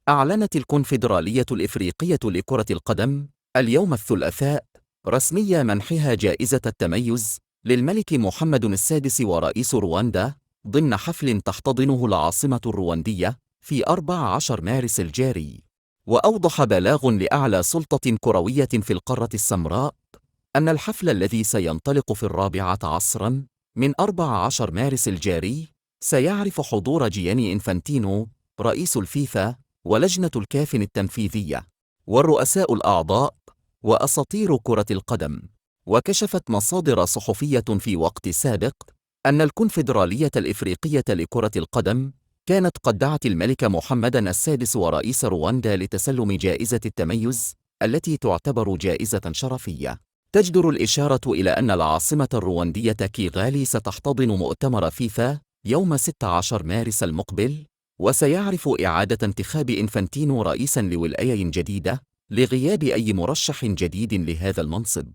أعلنت الكونفدرالية الإفريقية لكرة القدم اليوم الثلاثاء رسمي منحها جائزة التميز للملك محمد السادس ورئيس رواندا ضمن حفل تحتضنه العاصمة الرواندية في 14 مارس الجاري. وأوضح بلاغ لأعلى سلطة كروية في القارة السمراء أن الحفل الذي سينطلق في 4 عصرا من 14 مارس الجاري سيعرف حضور جياني إنفانتينو رئيس الفيفا ولجنة الكاف التنفيذية والرؤساء الأعضاء وأساطير كرة القدم. وكشفت مصادر صحفية في وقت سابق أن الكونفدرالية الإفريقية لكرة القدم كانت قد دعت الملك محمد السادس ورئيس رواندا لتسلم جائزة التميز التي تعتبر جائزة شرفية. تجدر الإشارة إلى أن العاصمة الرواندية كيغالي ستحتضن مؤتمر فيفا يوم 16 مارس المقبل، وسيعرف إعادة انتخاب إنفانتينو رئيساً لولاية جديدة لغياب أي مرشح جديد لهذا المنصب.